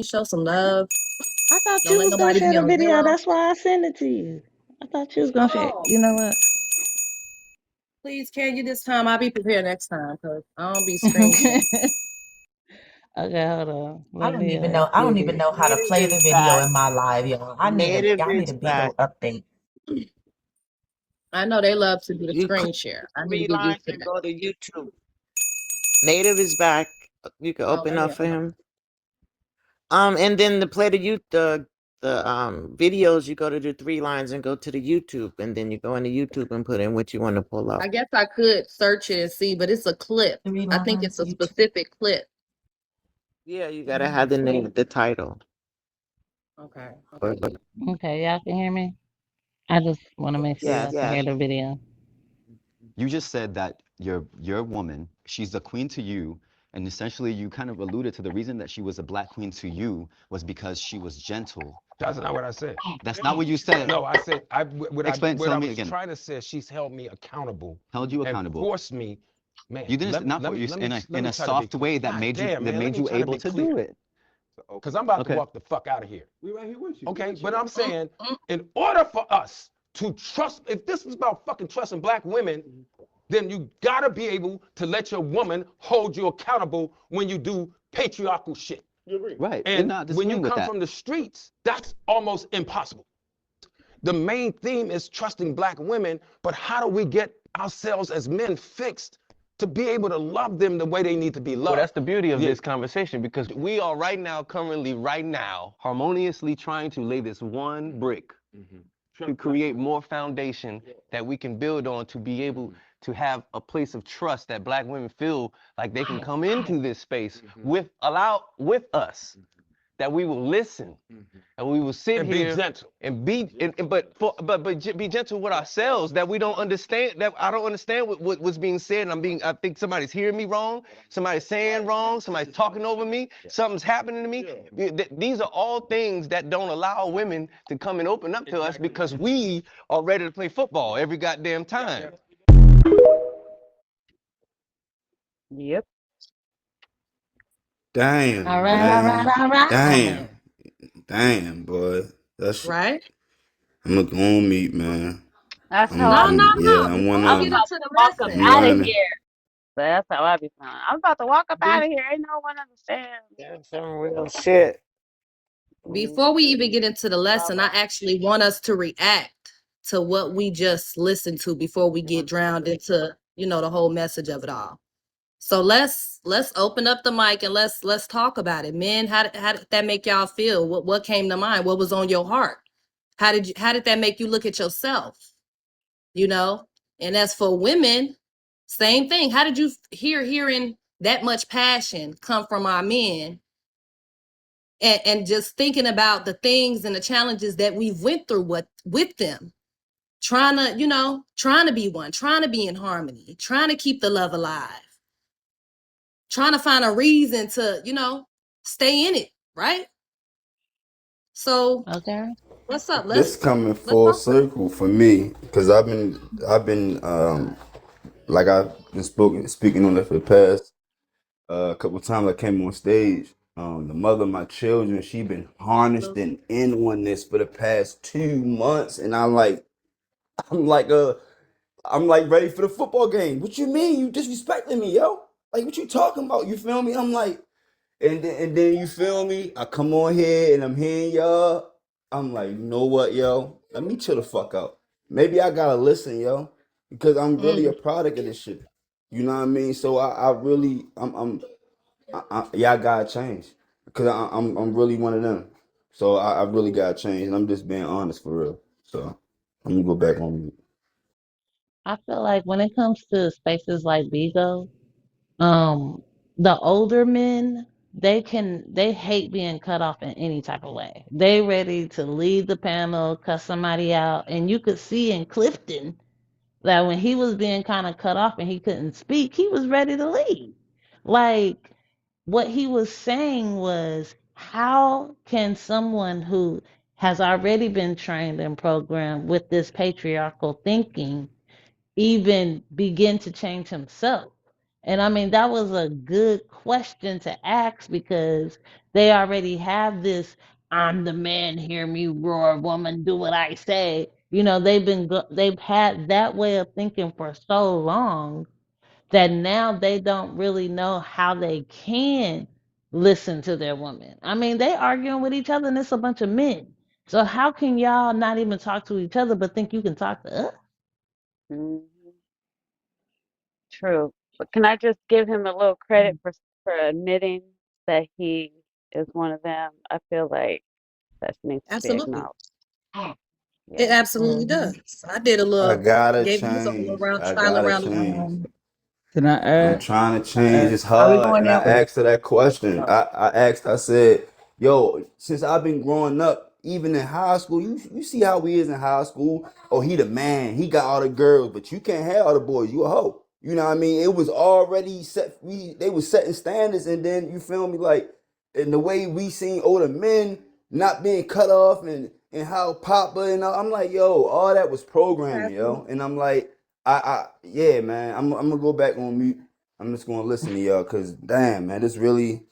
Show some love. I thought Don't you let was gonna nobody share be the on video. zero. That's why I sent it to you. I thought you was gonna share. Oh, You know what? please, can you this time? I'll be prepared next time because I don't be screen sharing. Okay, hold on. I Let don't me even know. I don't get even it. know how to Native play is the video back. in my live, y'all. Native I need is a back. Beagle update. I know they love to do the You click screen share. I need to three get lines used to and that. go to YouTube. Native is back. You can Oh, open let up me. for him. And then to play the videos, you go to the three lines and go to the YouTube, and then you go into YouTube and put in what you want to pull up. I guess I could search it and see, but it's a clip. Three I think lines, it's a YouTube. specific clip. Yeah, you gotta have the name, the title. Okay. Okay, y'all can hear me. I just want to make sure Yes. y'all can hear the video. You just said that your woman, she's a queen to you, and essentially you kind of alluded to the reason that she was a black queen to you was because she was gentle. That's not what I said. That's not what you said. No, I said Explain. what Tell I me was again. trying to say. She's held me accountable Held you and accountable. forced me. Man, You didn't not for you in a try to be. soft way that God made you damn, man, let me try to able be to do clear. it. Because I'm about to Okay. walk the fuck out of here. We right here with you. Okay, with but you. I'm saying, in order for us to trust, if this is about fucking trusting black women, then you gotta be able to let your woman hold you accountable when you do patriarchal shit. You agree? Right. You're And not when you disagreeing with come that. from the streets, that's almost impossible. The main theme is trusting black women, but how do we get ourselves as men fixed to be able to love them the way they need to be loved? Well, that's the beauty of Yeah. this conversation because we are currently right now, harmoniously trying to lay this one brick to create more foundation that we can build on to be able to have a place of trust that black women feel like they can come into this space with us, that we will listen and we will sit And be here gentle. and be be gentle with ourselves, that we don't understand, that I don't understand what's being said, and I think somebody's hearing me wrong, somebody's saying wrong, somebody's talking over me, something's happening to me. These are all things that don't allow women to come and open up to us because we are ready to play football every goddamn time. Yep. Damn, All right, all right, man. all right. Damn. Damn, boy. That's Right? I'm gonna go on meet, man. That's how No, I no, be no. I Before wanna we I'm get about into to the walk up lesson, I'm out of learning. here. So that's how I be feeling. I'm about to walk up out be, of here. Ain't no one understand. That's some real shit. before we even get into the lesson, I actually want us to react to what we just listened to before we get drowned into, the whole message of it all. So let's open up the mic and let's talk about it. Men, how did that make y'all feel? What came to mind? What was on your heart? How did that make you look at yourself? You know? And as for women, same thing. How did you hearing that much passion come from our men and just thinking about the things and the challenges that we've went through with them, trying to be one, trying to be in harmony, trying to keep the love alive, trying to find a reason to, stay in it, right? So Okay. what's up? This Let's coming let's full talk about it. circle for me because I've been like I've been speaking on it for the past couple times I came on stage. The mother of my children, she been harnessed and in on this for the past 2 months, and I'm like I'm like ready for the football game. What you mean? You disrespecting me, yo? Like what you talking about? You feel me? I'm like, and then you feel me? I come on here and I'm hearing y'all. I'm like, you know what, yo? Let me chill the fuck out. Maybe I gotta listen, yo, because I'm really a product of this shit. You know what I mean? So I really, y'all gotta change because I'm really one of them. So I really gotta change, and I'm just being honest for real. So I'm gonna go back on mute. I feel like when it comes to spaces like Bigo, um, the older men, they hate being cut off in any type of way. They ready to leave the panel, cut somebody out, and you could see in Clifton that when he was being kind of cut off and he couldn't speak, he was ready to leave. Like what he was saying was, how can someone who has already been trained and programmed with this patriarchal thinking even begin to change himself? And I mean, that was a good question to ask because They already have this I'm the man, hear me roar, woman, do what I say. You know, they've had that way of thinking for so long that now they don't really know how they can listen to their woman. I mean, they arguing with each other and it's a bunch of men. So how can y'all not even talk to each other but think you can talk to us? Mhm. True. But can I just give him a little credit for admitting that he is one of them? I feel like that needs to be Absolutely. acknowledged. It Yeah. absolutely does. I did a I little, gotta gave him a little change. round, I trial gotta around the change. Can I I'm add? trying to change. add It's Are we hard. going And I there? asked her that question. I asked, I said, yo, since I've been growing up, even in high school, you see how we is in high school. Oh, he the man. He got all the girls, but you can't have all the boys. You a hoe. You know what I mean? It was already set. They was setting standards, and then you feel me, like, in the way we seen older men not being cut off, and how Papa and all, I'm like, yo, all that was programming, yo. And I'm like, yeah, man, I'm gonna go back on mute. I'm just gonna listen to y'all, cause damn, man, this really,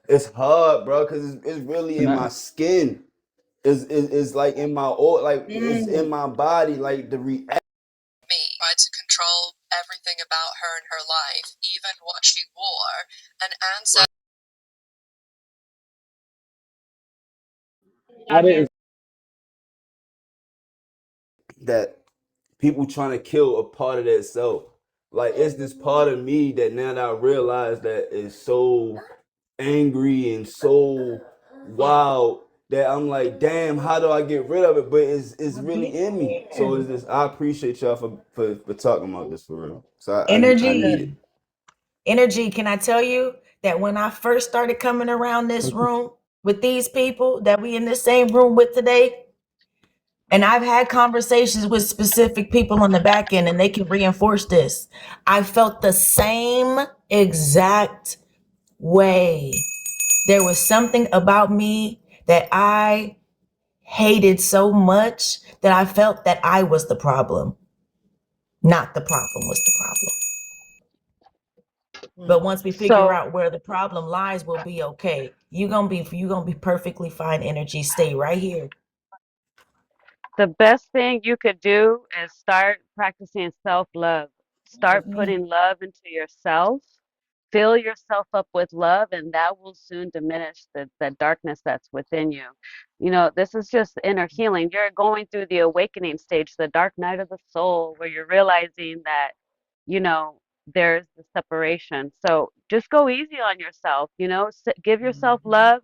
it's hard, bro, cause it's really Can in I? my skin. It's like in my like it's in Mm. my body, like the react. Me tried to control everything about her and her life, even what she wore. And Anne said, I didn't. that people trying to kill a part of that self. Like it's this part of me that now that I realize that is so angry and so wild that I'm like, damn, how do I get rid of it? But it's really in me. So it's just I appreciate y'all for talking about this for real. So I need it. Energy, can I tell you that when I first started coming around this room with these people that we in the same room with today, and I've had conversations with specific people on the back end and they can reinforce this. I felt the same exact way. There was something about me that I hated so much that I felt that I was the problem, not the problem was the problem. But once we figure So out where the problem lies, we'll be okay. You're gonna be perfectly fine. Energy, stay right here. the best thing you could do is start practicing self-love. Start putting love into yourself. Fill yourself up with love, and that will soon diminish the darkness that's within you. You know, this is just inner healing. You're going through the awakening stage, the dark night of the soul, where you're realizing that, you know, there's the separation. So just go easy on yourself, you know, give yourself love,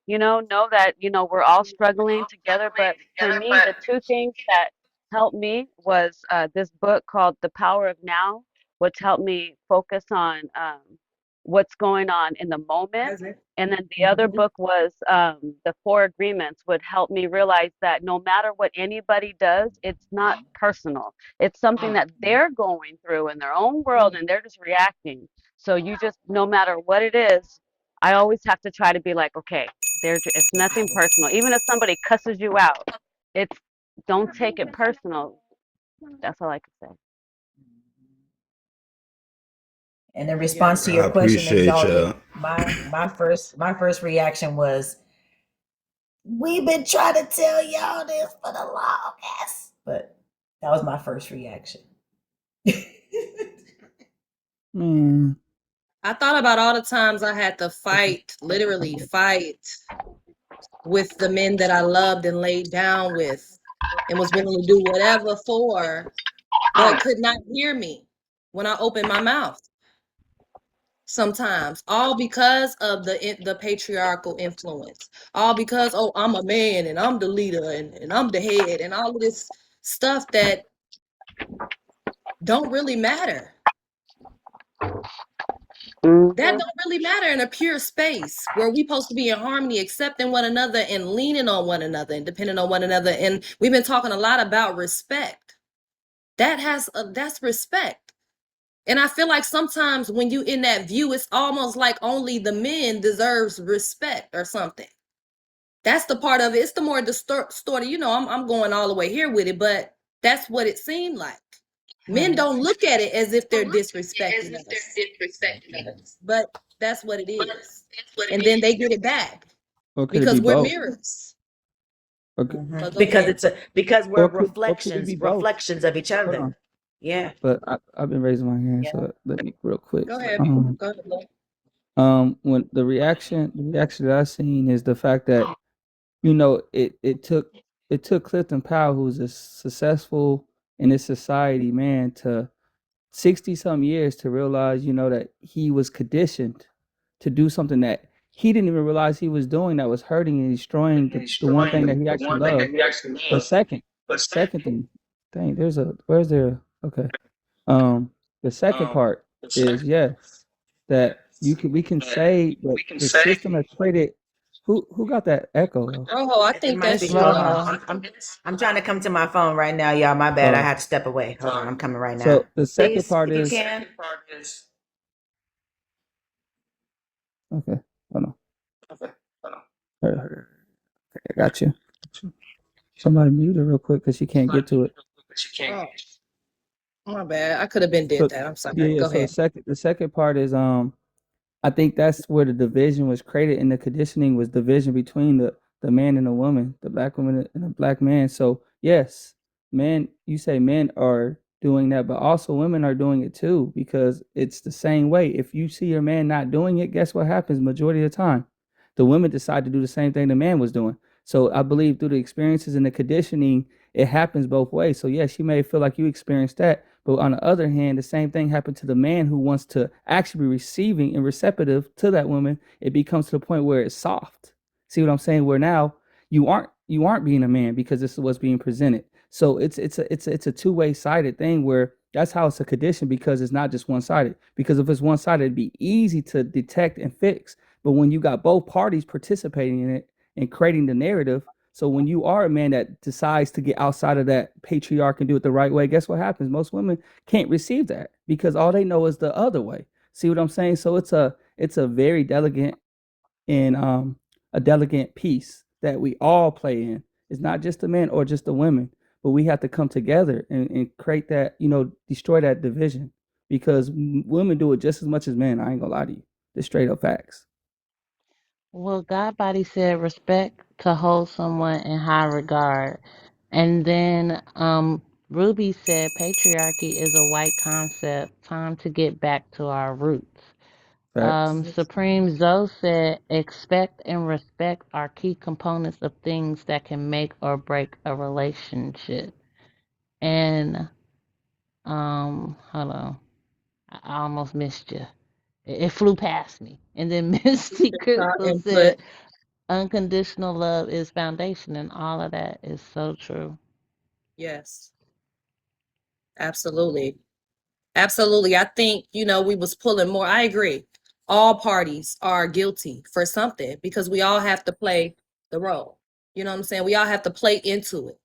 know that, we're all struggling together. But for me, the two things that helped me was this book called The Power of Now, which helped me focus on what's going on in the moment. And then the other book was The Four Agreements, would help me realize that no matter what anybody does, it's not personal. It's something that they're going through in their own world and they're just reacting. So you just, no matter what it is, I always have to try to be like, okay, it's nothing personal. Even if somebody cusses you out, it's don't take it personal. That's all I can say. And in response to I your question, appreciate Exalted, y'all. my first reaction was, we've been trying to tell y'all this for the longest. But that was my first reaction. I thought about all the times I had to fight, literally fight with the men that I loved and laid down with and was willing to do whatever for, but could not hear me when I opened my mouth. Sometimes, all because of the patriarchal influence, all because, oh, I'm a man and I'm the leader and I'm the head and all of this stuff that don't really matter. That don't really matter in a pure space where we supposed to be in harmony, accepting one another and leaning on one another and depending on one another. And we've been talking a lot about respect. That's respect. And I feel like sometimes when you in that view, it's almost like only the men deserves respect or something. That's the part of it. It's the more distorted, I'm going all the way here with it, but that's what it seemed like. Men Right. don't look at it as if they're disrespecting us, but that's what it is. And then they get it back Or could it because be we're both? mirrors. Or could, So go Because ahead. because we're or could it be both? reflections of each Hold other. on. Yeah. But I've been raising my hand, Yeah. so let me real quick. Go ahead. Go ahead. When the reaction that I seen is the fact that, you know, it took Clifton Powell, who's a successful in this society man, to 60 some years to realize, you know, that he was conditioned to do something that he didn't even realize he was doing, that was hurting and destroying the one thing that he actually loved. But second thing, dang, where's there? Okay. The second part is, yes, that we can say that the system has created. Who got that echo though? Rojo, I It think might that's be. you. Hold on. Rojo. I'm trying to come to my phone right now, y'all. My bad. I Oh, had to step away. Hold on. I'm coming right now. so the second Please, part if you is can. okay. Hold on. Okay, I got you. Somebody mute her real quick because she can't get to it. Oh, my bad. I could have been So did that. I'm sorry. yeah. Go So ahead. the second part is I think that's where the division was created, and the conditioning was division between the man and the woman, the black woman and the black man. So yes, men, you say men are doing that, but also women are doing it too, because it's the same way. If you see your man not doing it, guess what happens majority of the time? The women decide to do the same thing the man was doing. So I believe through the experiences and the conditioning, it happens both ways. So yes, you may feel like you experienced that, but on the other hand, the same thing happened to the man who wants to actually be receiving and receptive to that woman. It becomes to the point where it's soft. See what I'm saying? Where now you aren't being a man because this is what's being presented. So it's a two-way sided thing where that's how it's a condition, because it's not just one sided. Because if it's one sided, it'd be easy to detect and fix. But when you got both parties participating in it and creating the narrative, so when you are a man that decides to get outside of that patriarch and do it the right way, guess what happens? Most women can't receive that because all they know is the other way. See what I'm saying? So it's a very delicate and a delicate piece that we all play in. It's not just the men or just the women, but we have to come together and create that, you know, destroy that division, because women do it just as much as men. I ain't gonna lie to you. The straight up facts. Well, God body said respect to hold someone in high regard. And then Ruby said patriarchy is a white concept. Time to get back to our roots. Facts. Supreme Zoe said expect and respect are key components of things that can make or break a relationship. And hold on. I almost missed you. It flew past me. And then Misty Crystal Input. said unconditional love is foundation, and all of that is so true. Yes, absolutely. Absolutely. I think, you know, we was pulling more. I agree. All parties are guilty for something because we all have to play the role. You know what I'm saying? We all have to play into it.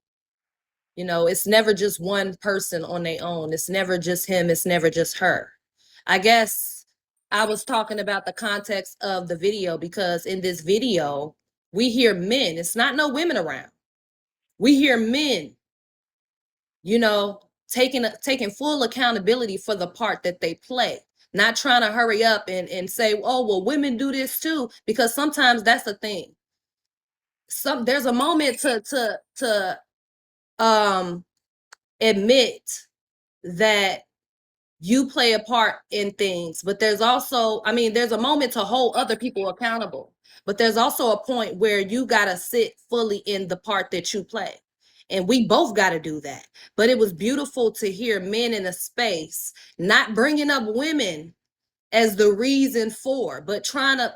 You know, it's never just one person on their own. It's never just him. It's never just her. I guess I was talking about the context of the video because in this video, we hear men. It's not no women around. We hear men, you know, taking full accountability for the part that they play, not trying to hurry up and say, oh, well, women do this too, because sometimes that's the thing. There's a moment to admit that you play a part in things, but there's also, I mean, there's a moment to hold other people accountable, but there's also a point where you got to sit fully in the part that you play. And we both got to do that. But it was beautiful to hear men in a space not bringing up women as the reason for, but trying to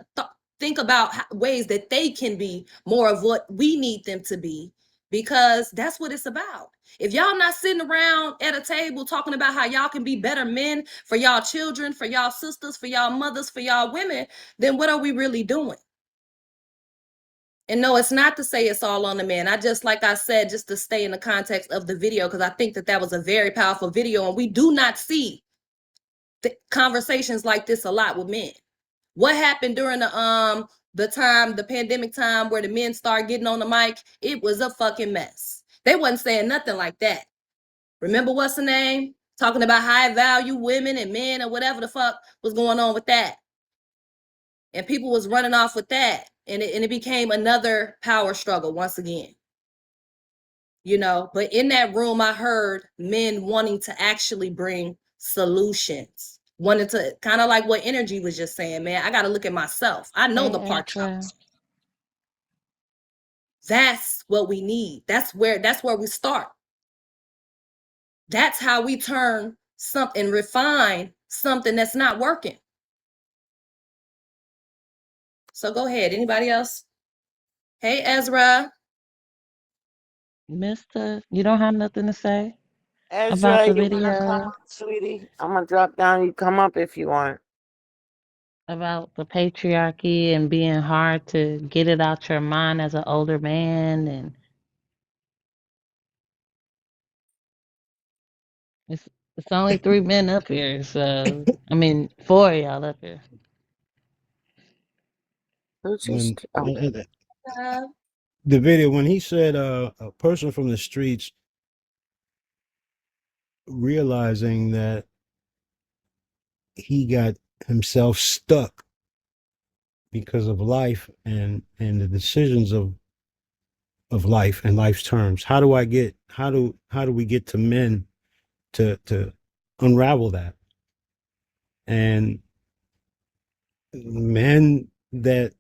think about ways that they can be more of what we need them to be, because that's what it's about. If y'all not sitting around at a table talking about how y'all can be better men for y'all children, for y'all sisters, for y'all mothers, for y'all women, then what are we really doing? And no, it's not to say it's all on the man. I just, like I said, just to stay in the context of the video, because I think that that was a very powerful video, and we do not see conversations like this a lot with men. What happened during the pandemic time where the men started getting on the mic? It was a fucking mess. They wasn't saying nothing like that. Remember what's the name? talking about high value women and men or whatever the fuck was going on with that. And people was running off with that. And it became another power struggle once again. You know, but in that room, I heard men wanting to actually bring solutions, wanted to kind of like what Energy was just saying, man, I got to look at myself. I know Hey, the parts. Ezra. That's what we need. That's where we start. That's how we turn something, refine something that's not working. So go ahead. Anybody else? Hey, Ezra. Mister, you don't have nothing to say about Ezra, the you wanna come video, up, sweetie? I'm gonna drop down. You come up if you want. about the patriarchy and being hard to get it out your mind as an older man, and it's only 3 men up here, so I mean 4 of y'all up here. Who When just? Oh, the video, when he said a person from the streets realizing that he got himself stuck because of life and the decisions of life and life's terms. How do we get to men to unravel that? And men that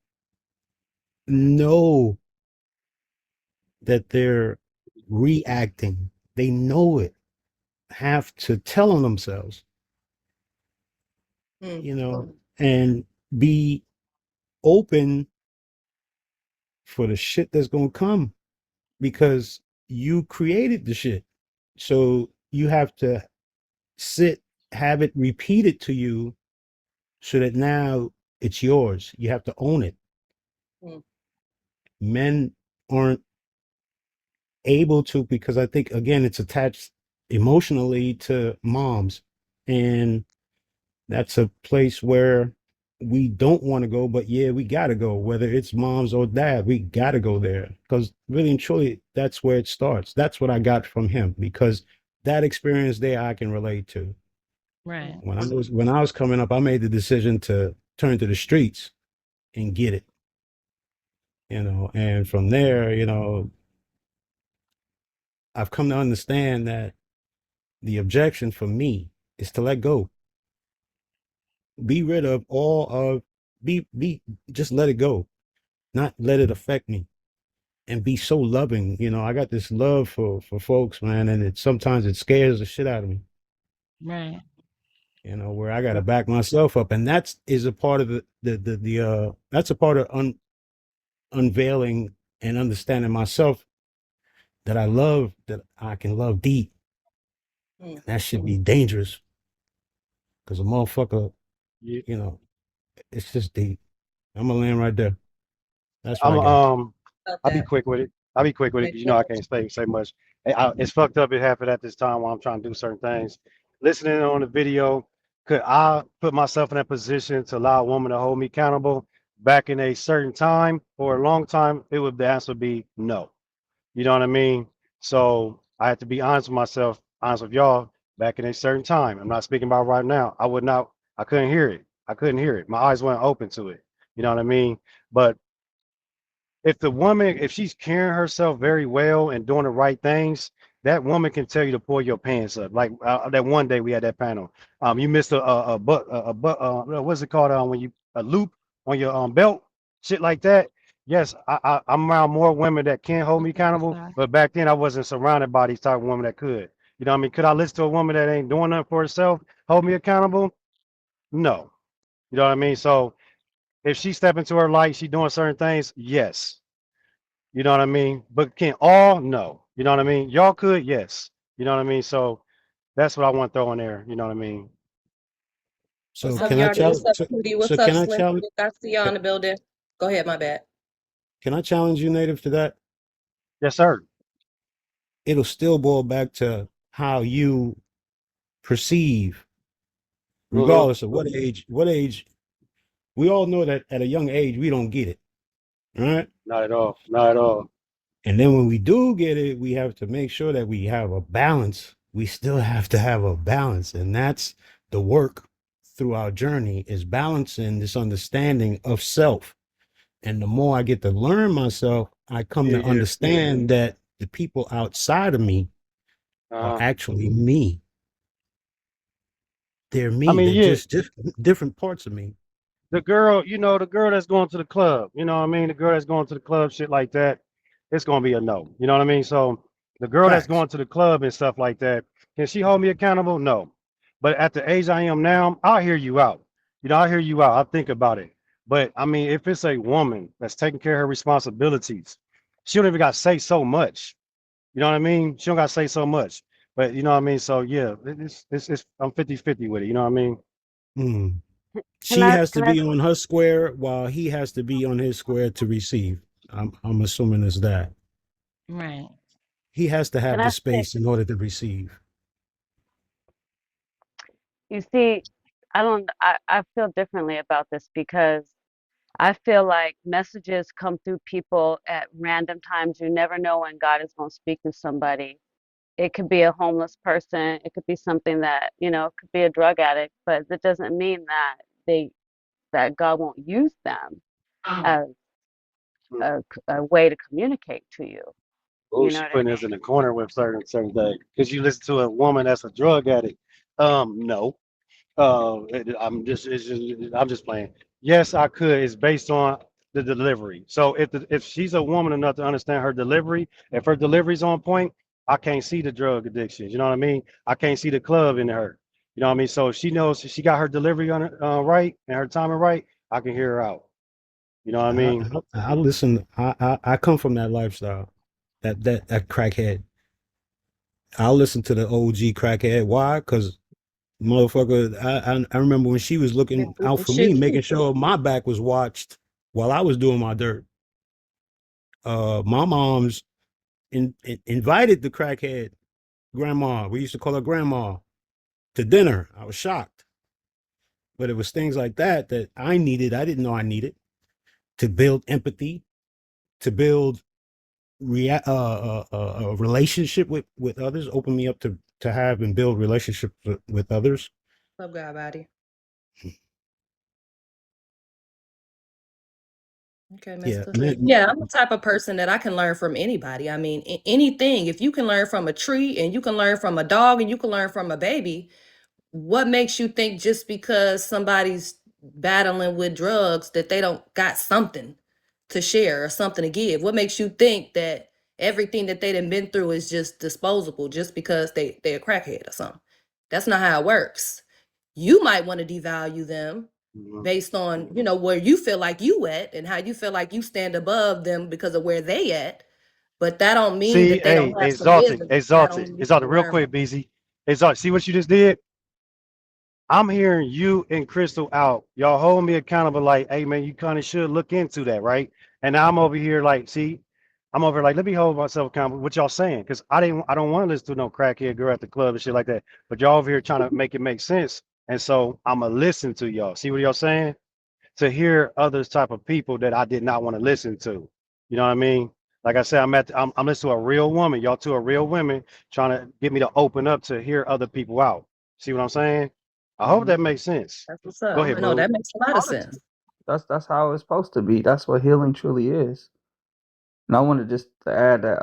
know that they're reacting, they know it, have to tell on themselves, you know, and be open for the shit that's gonna come, because you created the shit. So you have to have it repeated to you so that now it's yours. You have to own it. Men aren't able to, because I think, again, it's attached emotionally to moms. And that's a place where we don't want to go, but yeah, we got to go, whether it's moms or dad, we got to go there, because really and truly, that's where it starts. That's what I got from him, because that experience there I can relate to. Right. When I was coming up, I made the decision to turn to the streets and get it, you know, and from there, you know, I've come to understand that the objection for me is to let go. Be rid of all of just let it go, not let it affect me, and be so loving. You know, I got this love for folks, man, and sometimes it scares the shit out of me. Right. You know, where I got to back myself up, and is a part of that's a part of unveiling and understanding myself, that I can love deep. That should be dangerous, because a motherfucker, Yeah. you know, it's just deep. I'm gonna land right there. That's what I'm I got. I'll be quick with it. I'll be quick with it because you know I can't say much. It's fucked up. It happened at this time while I'm trying to do certain things. Listening on the video, could I put myself in that position to allow a woman to hold me accountable back in a certain time or a long time? The answer would be no. You know what I mean? So I have to be honest with myself, honest with y'all. Back in a certain time, I'm not speaking about right now. I couldn't hear it. I couldn't hear it. My eyes weren't open to it. You know what I mean? But if she's carrying herself very well and doing the right things, that woman can tell you to pull your pants up. Like that one day we had that panel. You missed what's it called? When you a loop on your belt, shit like that. Yes, I'm around more women that can hold me accountable, but back then I wasn't surrounded by these type of women that could. You know what I mean? Could I listen to a woman that ain't doing nothing for herself, hold me accountable? No. You know what I mean? So if she step into her light, she doing certain things, yes. You know what I mean? But can all? No. You know what I mean? Y'all could, yes. You know what I mean? So that's what I want to throw in there. You know what I mean? So What's up, can I Yardy? What's challenge? up, So, Cootie? so What's up, can I Slim? challenge? I see you on the building. Go ahead, my bad. Can I challenge you, Native, to that? Yes, sir. It'll still boil back to how you perceive, regardless of what age. What age? We all know that at a young age we don't get it, right? Not at all. Not at all. And then when we do get it, we have to make sure that we have a balance we still have to have a balance. And that's the work through our journey, is balancing this understanding of self. And the more I get to learn myself, I come to understand that the people outside of me are actually me. They're me. I mean, They're yeah, just different parts of me. the girl, the girl that's going to the club, you know what I mean? The girl that's going to the club, shit like that, it's gonna be a no. You know what I mean? So the girl that's Facts. going to the club and stuff like that, can she hold me accountable? No. But at the age I am now, I'll hear you out. I'll hear you out. I'll think about it. But I mean, if it's a woman that's taking care of her responsibilities, she don't even got to say so much. You know what I mean? She don't got to say so much. But you know what I mean? So yeah, it's I'm 50-50 with it. You know what I mean? Mm. Can She I has to can I be on her square while he has to be on his square to receive. I'm assuming it's that. Right. He has to can have I the say, space in order to receive. you see, I feel differently about this because I feel like messages come through people at random times. You never know when God is going to speak to somebody. It could be a homeless person. It could be something that, it could be a drug addict, but that doesn't mean that God won't use them as a way to communicate to you. Oh, You know she what I putting us in the corner with certain things. Because you listen to a woman that's a drug addict. No. I'm just playing. Yes, I could. It's based on the delivery. So if she's a woman enough to understand her delivery, if her delivery's on point, I can't see the drug addiction. You know what I mean? I can't see the club in her. You know what I mean? So if she knows she got her delivery on right and her timing right, I can hear her out. You know what I I, mean? I listen. I come from that lifestyle, that crackhead. I'll listen to the OG crackhead. Why? Because motherfucker, I remember when she was looking out for me, Shit making too. sure my back was watched while I was doing my dirt. My mom's invited the crackhead grandma. We used to call her grandma to dinner. I was shocked, but it was things like that that I needed. I didn't know I needed to build empathy, to build a relationship with others, open me up to have and build relationships with others. Love God body. Okay, Yeah, mister. man, Yeah, I'm the type of person that I can learn from anybody. I mean, anything. If you can learn from a tree and you can learn from a dog and you can learn from a baby, what makes you think just because somebody's battling with drugs that they don't got something to share or something to give? What makes you think that everything that they done been through is just disposable just because they're a crackhead or something? That's not how it works. You might want to devalue them based on, where you feel like you at and how you feel like you stand above them because of where they at. But that don't mean See, that they don't hey, have some exalted, wisdom. That exalted, don't mean you exalted, can real learn quick, from. BZ. Exalted. See what you just did? I'm hearing you and Crystal out. Y'all hold me accountable like, hey man, you kind of should look into that, right? And now I'm over here like, see, I'm over here like, let me hold myself accountable. What y'all saying? Because I don't want to listen to no crackhead girl at the club and shit like that. But y'all over here trying to make it make sense. And so I'ma listen to y'all. See what y'all saying? To hear other type of people that I did not want to listen to. You know what I mean? Like I said, I'm listening to a real woman. Y'all two are real women trying to get me to open up to hear other people out. See what I'm saying? I hope that makes sense. That's what's Go up. ahead, I know Blue. that makes a lot of sense. That's how it's supposed to be. That's what healing truly is. And I wanted just to add that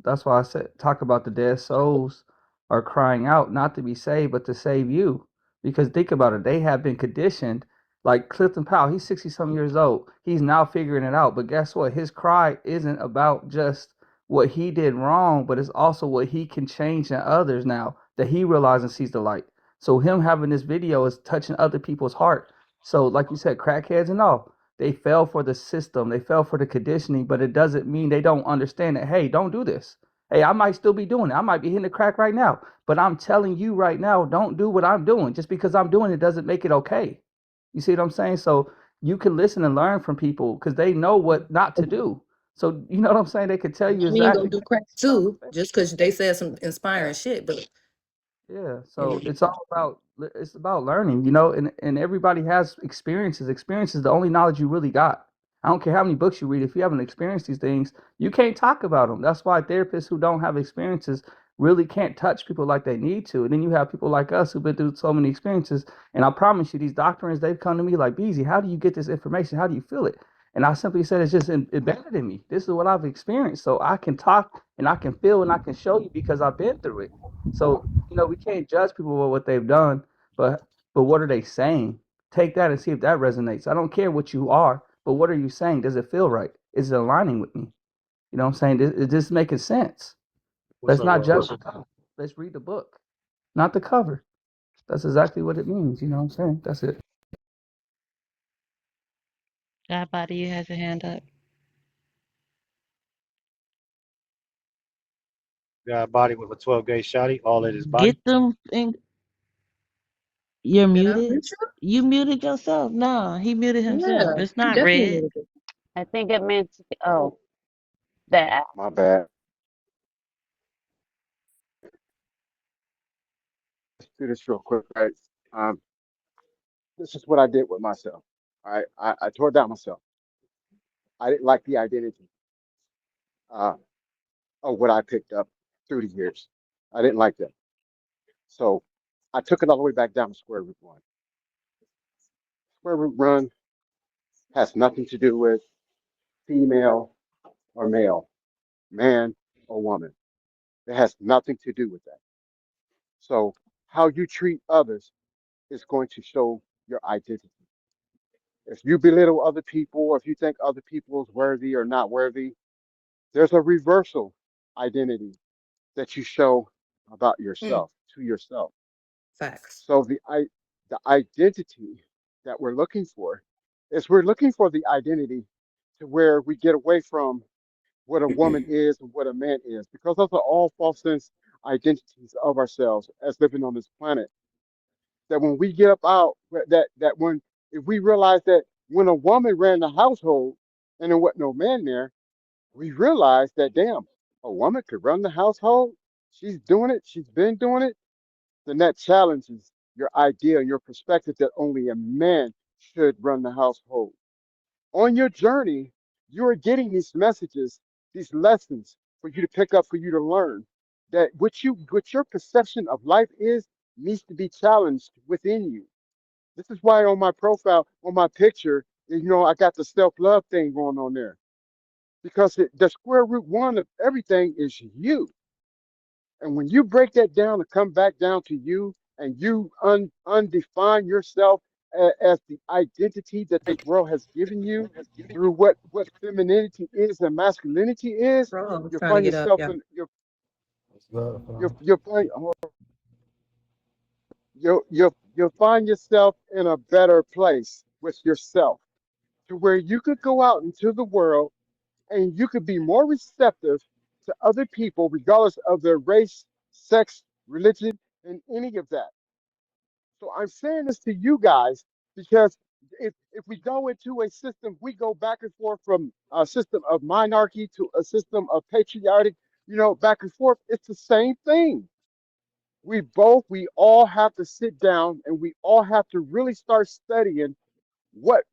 that's why I said talk about the dead souls are crying out not to be saved but to save you. Because think about it, they have been conditioned. Like Clifton Powell, he's 60 some years old. He's now figuring it out. But guess what? His cry isn't about just what he did wrong, but it's also what he can change in others now that he realizes and sees the light. So him having this video is touching other people's heart. So like you said, crackheads and all, they fell for the system, they fell for the conditioning, but it doesn't mean they don't understand that, hey, don't do this. Hey, I might still be doing it. I might be hitting the crack right now, but I'm telling you right now, don't do what I'm doing. Just because I'm doing it doesn't make it okay. You see what I'm saying? So you can listen and learn from people because they know what not to do. So you know what I'm saying? They could tell you I mean, go exactly. do crack too, just because they said some inspiring shit. But Yeah, so it's about learning, and everybody has experiences. Experience is the only knowledge you really got. I don't care how many books you read. If you haven't experienced these things, you can't talk about them. That's why therapists who don't have experiences, really can't touch people like they need to. And then you have people like us who've been through so many experiences. And I promise you, these doctrines, they've come to me like, Beezy, how do you get this information? How do you feel it? And I simply said, it's just embedded in me. This is what I've experienced. So I can talk and I can feel and I can show you because I've been through it. So, we can't judge people for what they've done, but what are they saying? Take that and see if that resonates. I don't care what you are, but what are you saying? Does it feel right? Is it aligning with me? You know what I'm saying? Is this making sense? Let's not judge the cover. Let's read the book, not the cover. That's exactly what it means. You know what I'm saying? That's it. God body, you has your hand up. Got a body with a 12 gauge shotty, all in his body. Get them. You're Did I muted. mute you? You muted yourself. No, he muted himself. Yeah, It's you not definitely red. muted it. I think it meant, oh, that. My bad. Let's do this real quick, right? Um, this is what I did with myself. All right, I tore down myself. I didn't like the identity of what I picked up through the years. I didn't like that. So I took it all the way back down to square root one. Square root one has nothing to do with female or male, man or woman. It has nothing to do with that. So how you treat others is going to show your identity. If you belittle other people, or if you think other people is worthy or not worthy, there's a reversal identity that you show about yourself to yourself. Facts. So the identity that we're looking for is we're looking for the identity to where we get away from what a woman is and what a man is, because those are all false sense identities of ourselves as living on this planet. That when we get up out, that when if we realize that when a woman ran the household and there wasn't no man there, we realize that damn, a woman could run the household. She's doing it. She's been doing it. Then that challenges your idea and your perspective that only a man should run the household. On your journey, you are getting these messages, these lessons for you to pick up, for you to learn that what your perception of life is needs to be challenged within you. This is why on my profile, on my picture, I got the self-love thing going on there, because the square root one of everything is you. And when you break that down and come back down to you, and you undefine yourself as the identity that this world has given you through what femininity is and masculinity is, Bro, you'll trying to find get up. yourself Yeah. in you'll find you'll find yourself in a better place with yourself, to where you could go out into the world and you could be more receptive to other people, regardless of their race, sex, religion, and any of that. So I'm saying this to you guys because if we go into a system, we go back and forth from a system of monarchy to a system of patriotic, back and forth. It's the same thing. We all have to sit down and we all have to really start studying what